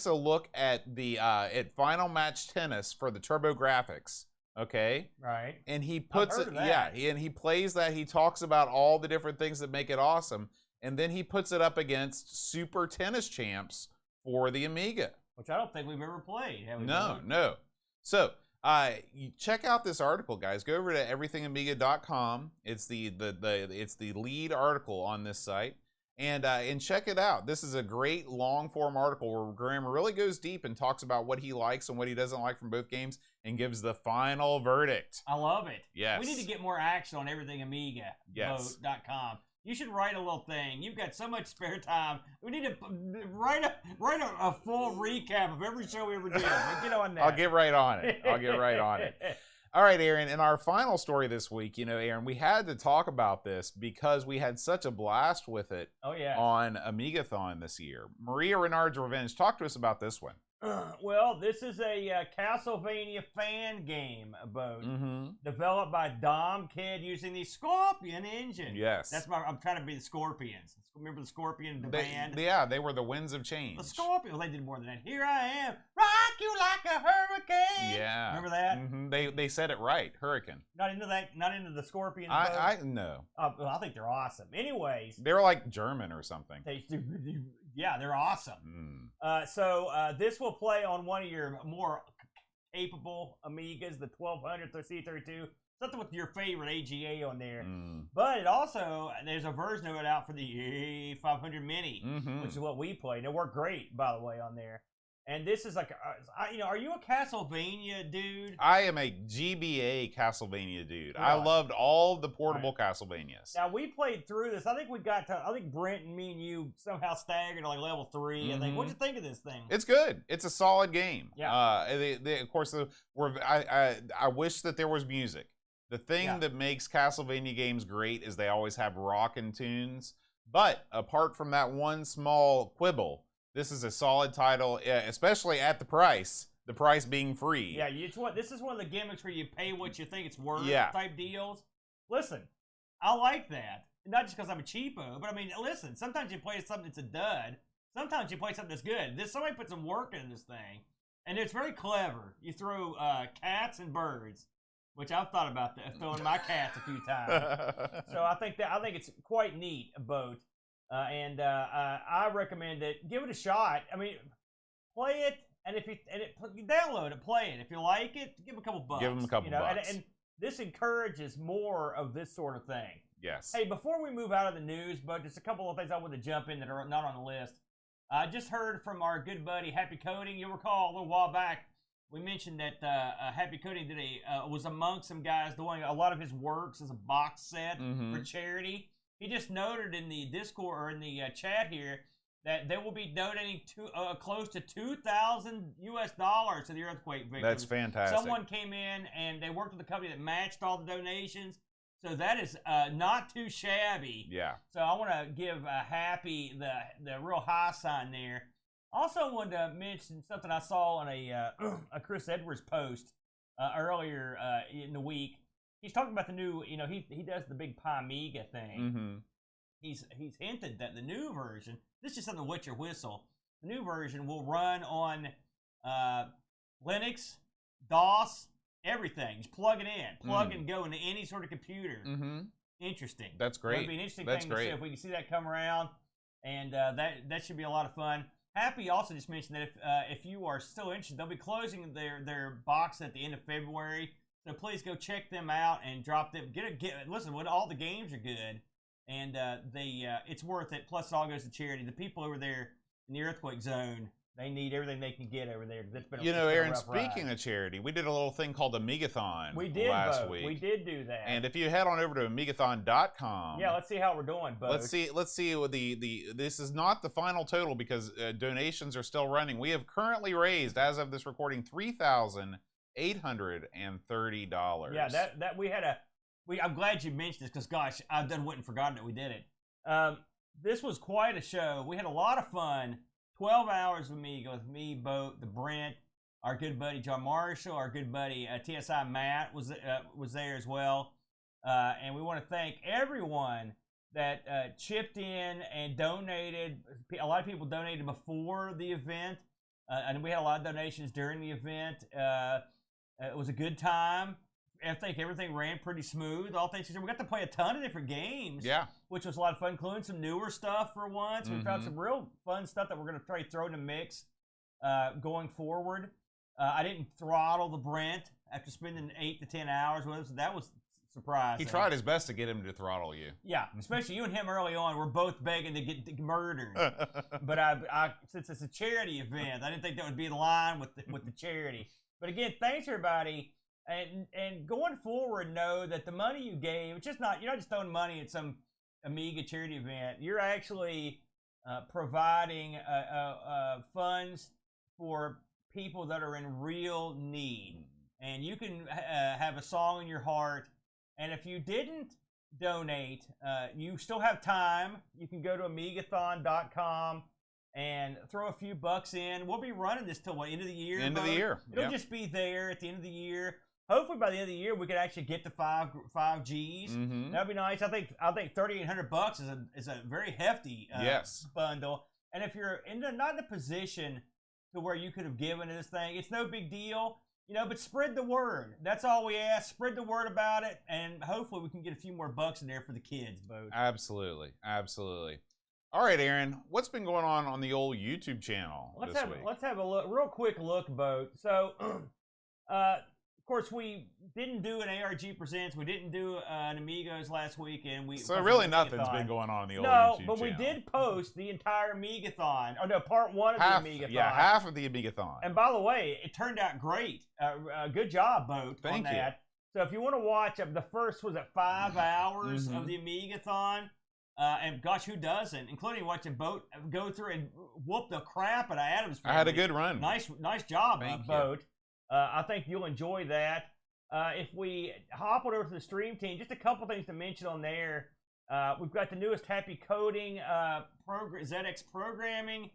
a look at the at Final Match Tennis for the TurboGrafx. Okay. Right. And he puts it. And he plays that. He talks about all the different things that make it awesome, and then he puts it up against Super Tennis Champs for the Amiga, which I don't think we've ever played. Have we? No. So, you check out this article, guys. Go over to everythingamiga.com. It's the lead article on this site. And check it out. This is a great long-form article where Graham really goes deep and talks about what he likes and what he doesn't like from both games and gives the final verdict. I love it. Yes. We need to get more action on everythingamiga.com. Yes. You should write a little thing. You've got so much spare time. We need to write a full recap of every show we ever did. Get on that. I'll get right on it. All right, Aaron, in our final story this week, Aaron, we had to talk about this because we had such a blast with it on Amigathon this year. Maria Renard's Revenge. Talk to us about this one. Well, this is a Castlevania fan game, developed by Dom Kidd using the Scorpion engine. Yes. I'm trying to be the Scorpions. Remember the Scorpion, the band? Yeah, they were the Winds of Change. The Scorpions. Well, they did more than that. Here I am, rock you like a hurricane. Yeah. Remember that? They said it right, Hurricane. Not into that. Not into the Scorpions. No. Well, I think they're awesome. Anyways, they're like German or something. Yeah, they're awesome. So this will play on one of your more capable Amigas, the 1200 or C32. Something with your favorite AGA on there. But it also, there's a version of it out for the 500 Mini, which is what we played. It worked great, by the way, on there. And this is like, are you a Castlevania dude? I am a GBA Castlevania dude. Really? I loved all the portable Castlevanias. Now, we played through this. I think Brent and me and you somehow staggered to like level 3. I think, what'd you think of this thing? It's good. It's a solid game. Yeah. Of course, I wish that there was music. The thing that makes Castlevania games great is they always have rockin' tunes. But apart from that one small quibble, this is a solid title, especially at the price being free. Yeah, this is one of the gimmicks where you pay what you think it's worth type deals. Listen, I like that. Not just because I'm a cheapo, but I mean, listen, sometimes you play something that's a dud. Sometimes you play something that's good. Somebody put some work into this thing, and it's very clever. You throw cats and birds. which I've thought about that, throwing my cats a few times. So I think it's quite neat, Boat, and I recommend it. Give it a shot. I mean, play it, and you download it, play it. If you like it, give them a couple bucks. Give them a couple bucks. And this encourages more of this sort of thing. Yes. Hey, before we move out of the news, but just a couple of things I want to jump in that are not on the list. I just heard from our good buddy Happy Coding. You'll recall a little while back we mentioned that Happy Coding was among some guys doing a lot of his works as a box set for charity. He just noted in the Discord or in the chat here that they will be donating close to $2,000 US to the earthquake victims. That's fantastic. Someone came in and they worked with a company that matched all the donations. So that is not too shabby. Yeah. So I want to give Happy the real high sign there. Also wanted to mention something I saw on a Chris Edwards post earlier in the week. He's talking about the new, he does the big Amiga thing. He's hinted that the new version, this is just on the wet your whistle, the new version will run on Linux, DOS, everything. Just plug it in. Plug and go into any sort of computer. Interesting. That's great. It'll be an interesting thing to see if we can see that come around. And that should be a lot of fun. Happy also just mentioned that if you are still interested, they'll be closing their box at the end of February. So please go check them out and drop them. Listen, all the games are good. And it's worth it. Plus, it all goes to charity. The people over there in the earthquake zone, they need everything they can get over there. It's been Aaron, speaking of charity, we did a little thing called Amigathon last week. We did do that. And if you head on over to Amigathon.com. Yeah, let's see how we're doing, Bo. Let's see what this is not the final total because donations are still running. We have currently raised, as of this recording, $3,830. Yeah, that we had I'm glad you mentioned this because, gosh, I done went and forgotten that we did it. This was quite a show. We had a lot of fun. 12 hours of Amiga with me, Boat, the Brent, our good buddy John Marshall, our good buddy TSI Matt was there as well. And we want to thank everyone that chipped in and donated. A lot of people donated before the event, and we had a lot of donations during the event. It was a good time. I think everything ran pretty smooth. All things considered, we got to play a ton of different games. Yeah. Which was a lot of fun, including some newer stuff for once. We found some real fun stuff that we're going to try to throw in the mix going forward. I didn't throttle the Brent after spending 8 to 10 hours with us. That was surprising. He tried his best to get him to throttle you. Yeah, especially you and him early on. We're both begging to get murdered. But I since it's a charity event, I didn't think that would be in line with the charity. But again, thanks everybody. And going forward, know that the money you gave, you're not just throwing money at some Amiga charity event. You're actually providing funds for people that are in real need. And you can have a song in your heart. And if you didn't donate, you still have time. You can go to Amigathon.com and throw a few bucks in. We'll be running this till end of the year. End of the year. It'll just be there at the end of the year. Hopefully by the end of the year we could actually get to 5 Gs. That'd be nice. I think $3,800 is a very hefty bundle. And if you're not in a position to where you could have given to this thing, it's no big deal. But spread the word. That's all we ask. Spread the word about it, and hopefully we can get a few more bucks in there for the kids, Bo. Absolutely. All right, Aaron, what's been going on the old YouTube channel this week? Let's have a real quick look, Bo. So, of course, we didn't do an ARG Presents. We didn't do an Amigos last weekend. So really nothing's been going on the old YouTube channel. No, but we did post the entire Amigathon. Oh, no, part one of the Amigathon. Yeah, half of the Amigathon. And by the way, it turned out great. Good job, Boat, on that. Thank you. So if you want to watch, the first was at 5 hours of the Amigathon. And gosh, who doesn't? Including watching Boat go through and whoop the crap out of Adam's family. I had a good run. Nice job, Boat. You. I think you'll enjoy that. If we hop on over to the stream team, just a couple things to mention on there. We've got the newest Happy Coding ZX programming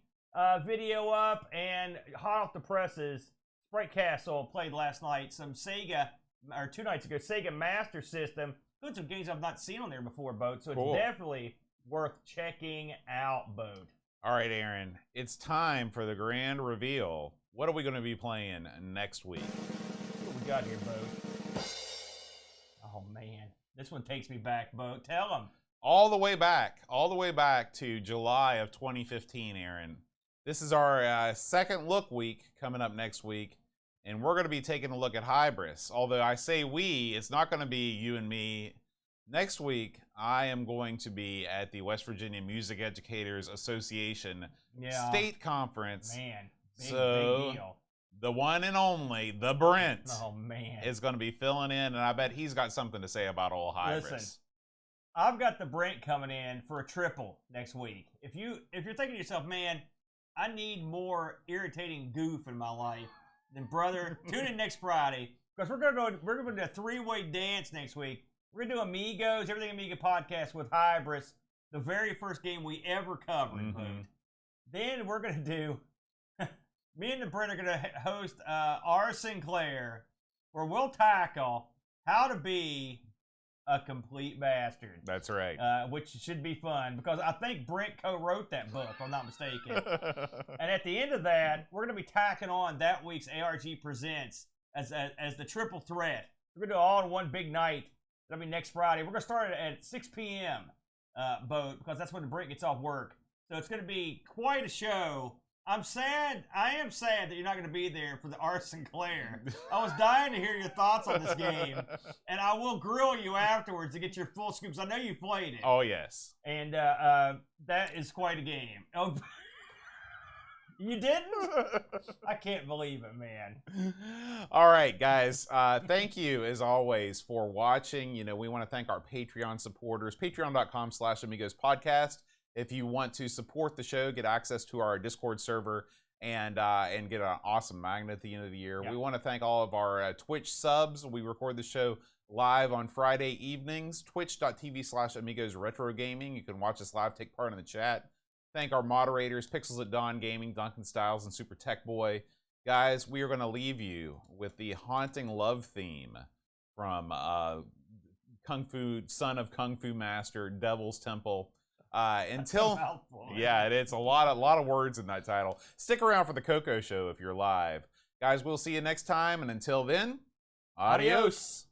video up, and hot off the presses, Sprite Castle played last night. Some Sega, or 2 nights ago, Sega Master System. Good, some games I've not seen on there before, Boat. So cool. It's definitely worth checking out, Boat. All right, Aaron, it's time for the grand reveal. What are we going to be playing next week? What we got here, Bo? this one takes me back, Bo. Tell them. All the way back to July of 2015, Aaron. This is our second look week coming up next week, and we're going to be taking a look at Hybris. Although I say we, it's not going to be you and me. Next week, I am going to be at the West Virginia Music Educators Association State Conference. Man, big deal. The one and only, the Brent, is going to be filling in, and I bet he's got something to say about old Hybris. Listen, I've got the Brent coming in for a triple next week. If you're thinking to yourself, man, I need more irritating goof in my life, then brother, tune in next Friday because we're gonna do a 3-way dance next week. We're gonna do Amigos, Everything Amiga podcast with Hybris, the very first game we ever covered. Then we're gonna do. Me and the Brent are going to host R. Sinclair, where we'll tackle how to be a complete bastard. That's right. Which should be fun, because I think Brent co-wrote that book, if I'm not mistaken. And at the end of that, we're going to be tacking on that week's ARG Presents as the triple threat. We're going to do it all in one big night. That'll be next Friday. We're going to start it at 6 p.m., Bo, because that's when the Brent gets off work. So it's going to be quite a show. I am sad that you're not going to be there for the R. Sinclair. I was dying to hear your thoughts on this game, and I will grill you afterwards to get your full scoops. I know you played it. Oh, yes. And that is quite a game. Oh, you didn't? I can't believe it, man. All right, guys. Thank you, as always, for watching. We want to thank our Patreon supporters, patreon.com/Amigos podcast. If you want to support the show, get access to our Discord server, and get an awesome magnet at the end of the year. Yep. We want to thank all of our Twitch subs. We record the show live on Friday evenings, twitch.tv/Amigos Retro Gaming. You can watch us live, take part in the chat. Thank our moderators, Pixels at Dawn Gaming, Duncan Styles, and Super Tech Boy. Guys, we are going to leave you with the haunting love theme from Son of Kung Fu Master, Devil's Temple. Until it's a lot of words in that title. Stick around for the Coco Show if you're live, guys. We'll see you next time, and until then, adios.